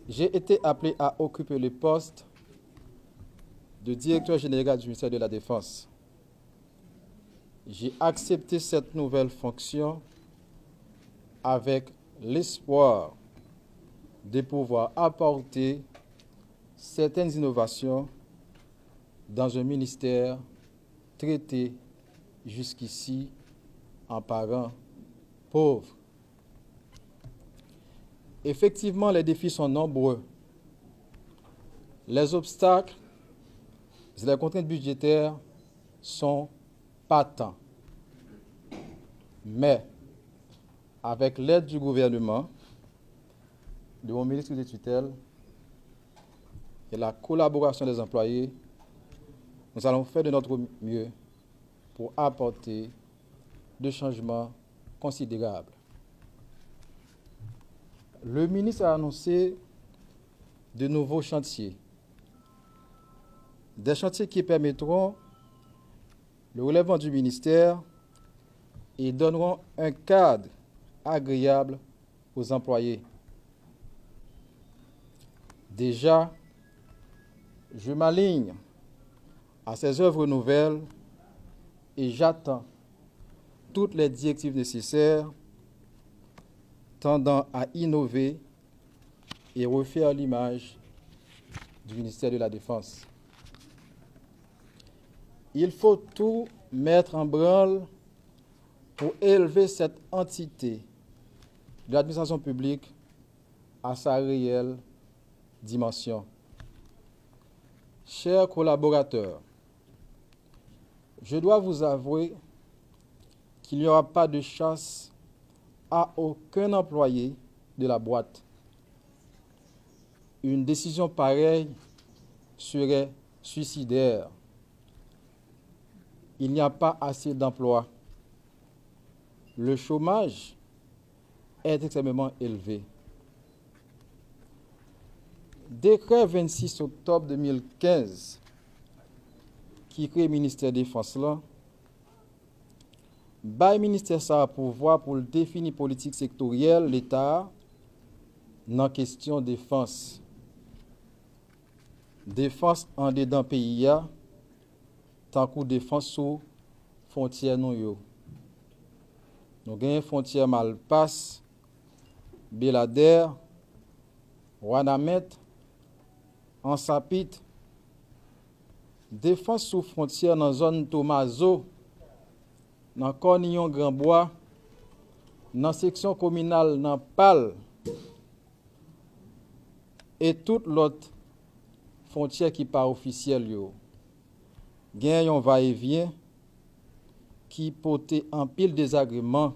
J'ai été appelé à occuper le poste de directeur général du ministère de la Défense. J'ai accepté cette nouvelle fonction avec l'espoir de pouvoir apporter certaines innovations dans un ministère traité jusqu'ici en parents pauvres. Effectivement, les défis sont nombreux. Les obstacles et les contraintes budgétaires sont patents. Mais, avec l'aide du gouvernement, de mon ministre de tutelle et la collaboration des employés, nous allons faire de notre mieux pour apporter des changements considérables. Le ministre a annoncé de nouveaux chantiers. Des chantiers qui permettront le relèvement du ministère et donneront un cadre agréable aux employés. Déjà, je m'aligne à ces œuvres nouvelles et j'attends toutes les directives nécessaires tendant à innover et refaire l'image du ministère de la Défense. Il faut tout mettre en branle pour élever cette entité de l'administration publique à sa réelle dimension. Chers collaborateurs, je dois vous avouer qu'il n'y aura pas de chasse à aucun employé de la boîte. Une décision pareille serait suicidaire. Il n'y a pas assez d'emplois. Le chômage est extrêmement élevé. Décret 26 octobre 2015 qui crée le ministère de la Défense là, le ministère ça a pouvoir pour définir politique sectorielle l'État dans la question défense. Défense en dedans pays tant que défense sous frontière non yo. Nous avons frontière Malpass, Belader, Ouanamet, Ansapit, défense sous frontière dans la zone Tomazo, dans Cornillon Grand-Bois, dans la section communale dans Pal et toute l'autre frontière qui pas officielle yo. Gen yon va-et-vient qui porte en pile désagrément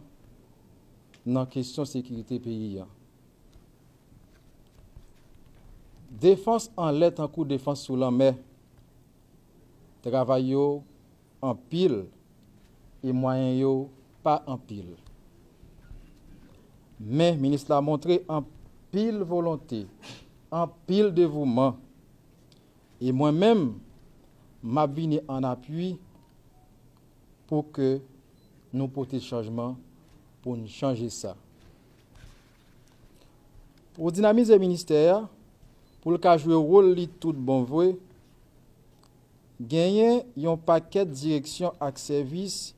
dans la question de sécurité pays. Défense en lettre en coup de défense sous la mer. Travail en pile et moyens pas en pile. Mais le ministre a montré en pile volonté, en pile dévouement. Et moi-même, m'a venu en appui pour que nous portions changement, pour nous changer ça. Pour dynamiser le ministère, pour le cas jouer rôle li tout bon vrai, gagner un paquet de direction et services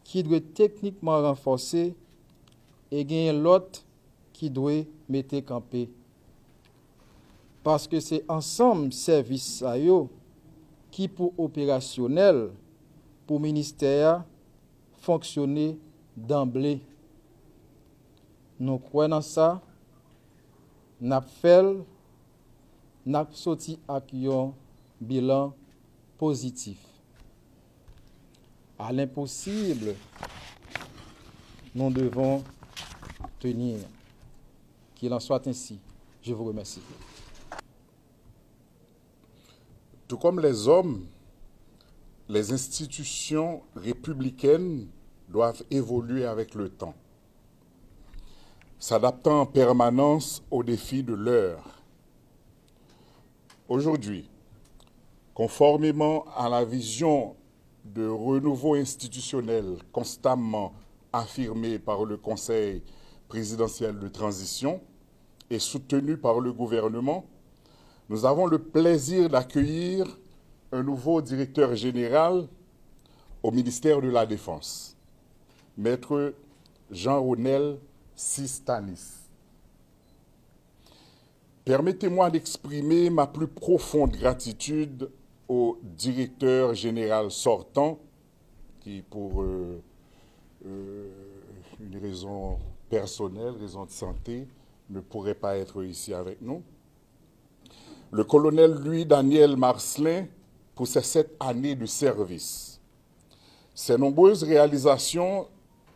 qui doit techniquement renforcer et gagner l'autre qui doit mettre campé. Parce que c'est ensemble services ça yo qui pour opérationnel pour ministère fonctionner d'emblée. Nous croyons dans ça, nous fait, nous sorti avec un bilan positif. À l'impossible, nous devons tenir. Qu'il en soit ainsi. Je vous remercie. Tout comme les hommes, les institutions républicaines doivent évoluer avec le temps, s'adaptant en permanence aux défis de l'heure. Aujourd'hui, conformément à la vision de renouveau institutionnel constamment affirmée par le Conseil présidentiel de transition et soutenu par le gouvernement, nous avons le plaisir d'accueillir un nouveau directeur général au ministère de la Défense, Maître Jean-Ronel Sistanis. Permettez-moi d'exprimer ma plus profonde gratitude au directeur général sortant, qui pour une raison personnelle, raison de santé, ne pourrait pas être ici avec nous. Le colonel Louis-Daniel Marcelin pour ses 7 années de service. Ses nombreuses réalisations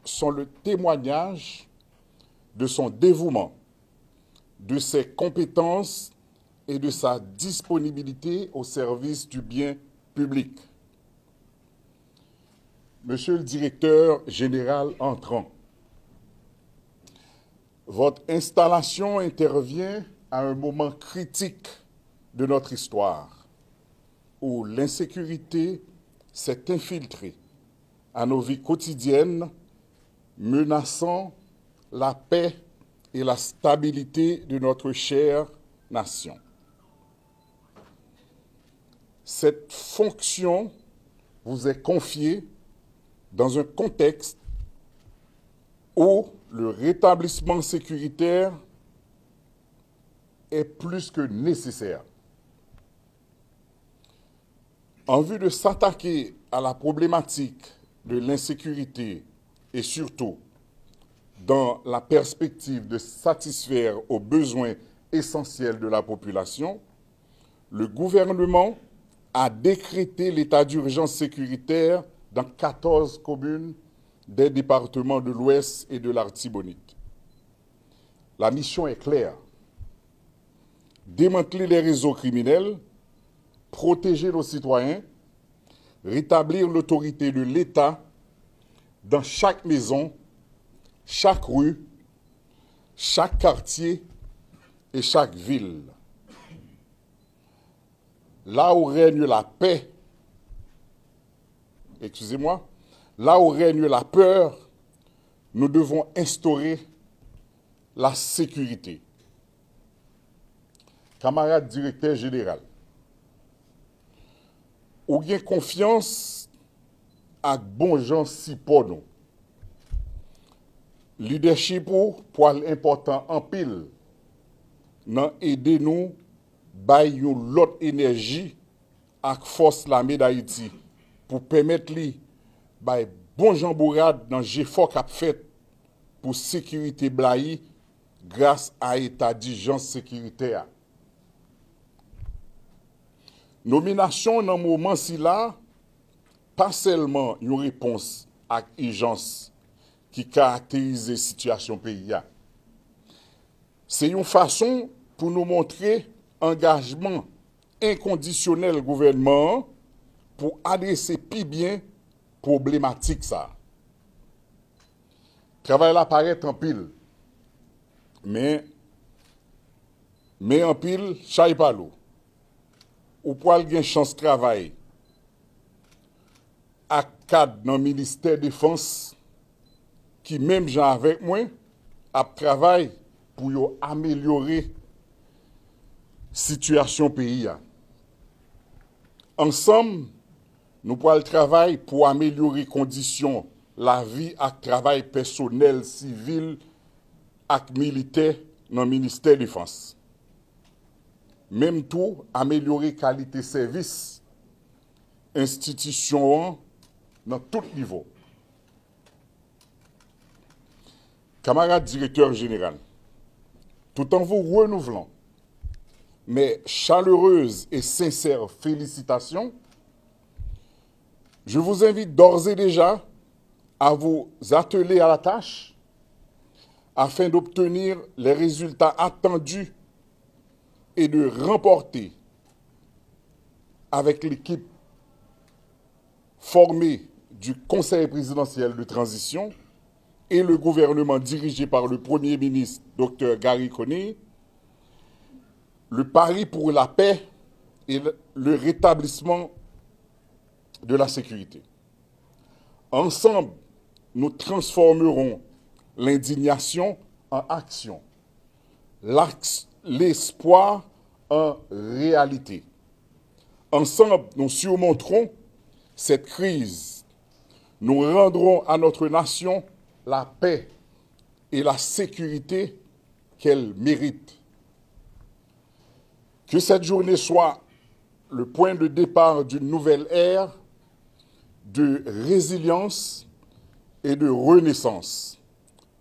sont le témoignage de son dévouement, de ses compétences et de sa disponibilité au service du bien public. Monsieur le directeur général entrant, votre installation intervient à un moment critique de notre histoire, où l'insécurité s'est infiltrée à nos vies quotidiennes, menaçant la paix et la stabilité de notre chère nation. Cette fonction vous est confiée dans un contexte où le rétablissement sécuritaire est plus que nécessaire. En vue de s'attaquer à la problématique de l'insécurité et surtout dans la perspective de satisfaire aux besoins essentiels de la population, le gouvernement a décrété l'état d'urgence sécuritaire dans 14 communes des départements de l'Ouest et de l'Artibonite. La mission est claire: démanteler les réseaux criminels, protéger nos citoyens, rétablir l'autorité de l'État dans chaque maison, chaque rue, chaque quartier et chaque ville. Là où règne la paix, là où règne la peur, nous devons instaurer la sécurité. Camarade directeur général, ou bien confiance à bon gens si pour nous. Leadership pour important en pile, nan aider nous bay yon l'autre énergie ak force l'armée d'Haïti pour permettre li bay bon Jean Bourade dans l'effort qu'a fait pour sécurité blayi grâce à état d'urgence sécuritaire. Nomination dans moment si là pas seulement une réponse à l'urgence qui caractérise la situation pays. C'est une façon pour nous montrer engagement inconditionnel du gouvernement pour adresser plus bien problématique ça. Travail là paraît en pile, mais en pile, chay pa l'eau. Ou poil gen chance travail à cadre dans le ministère de la Défense qui même gens avec moi a travail pour améliorer situation pays. Ensemble, nous pouvons travailler pour améliorer conditions la vie et travail personnel, civil et militaire dans le ministère de la Défense. Même tout, améliorer qualité service, institution dans tout niveau. Camarade directeur général, tout en vous renouvelant mes chaleureuses et sincères félicitations, je vous invite d'ores et déjà à vous atteler à la tâche afin d'obtenir les résultats attendus et de remporter avec l'équipe formée du Conseil présidentiel de transition et le gouvernement dirigé par le Premier ministre Dr Gary Coney, le pari pour la paix et le rétablissement de la sécurité. Ensemble, nous transformerons l'indignation en action, l'espoir en réalité. Ensemble, nous surmonterons cette crise. Nous rendrons à notre nation la paix et la sécurité qu'elle mérite. Que cette journée soit le point de départ d'une nouvelle ère de résilience et de renaissance.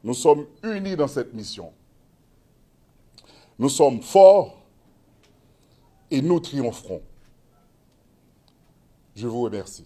Nous sommes unis dans cette mission. Nous sommes forts et nous triompherons. Je vous remercie.